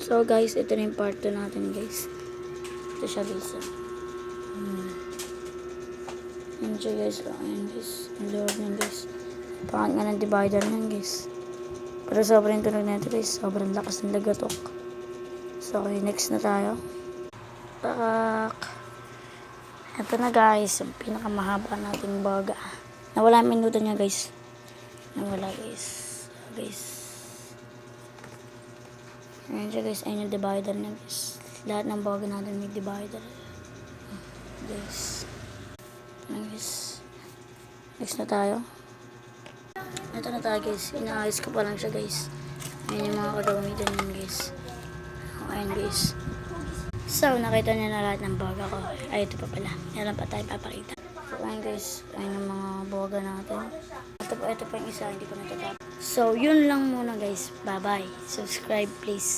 So guys, ito na yung part 2 natin guys. Ito siya guys. Yan siya guys. Ayan guys. Ang lord yan guys. Pangat nga ng divider yan guys. Pero sobrang tunog na ito guys. Sobrang lakas ng lagatok. So okay, next na tayo. Tak. Ito na guys. Yung pinakamahaba nating baga. Nawala ang minuto niya guys. Nawala guys. Ayan siya guys. Ayan yung divider niya guys. Lahat ng baga natin may divider. Guys. Ayan guys. Next na tayo. Ito na tayo guys. Inaayos ko pa lang siya guys. Ayan yung mga kagamitan niyan guys. Ayan guys. So, nakita niyo na lahat ng baga ko. Ay, ito pa pala. Meron pa tayo papakita. So, ayan guys. Ayan yung mga baga natin. Ito pa yung isa. Hindi ko natatapos. So, yun lang muna guys. Bye-bye. Subscribe please.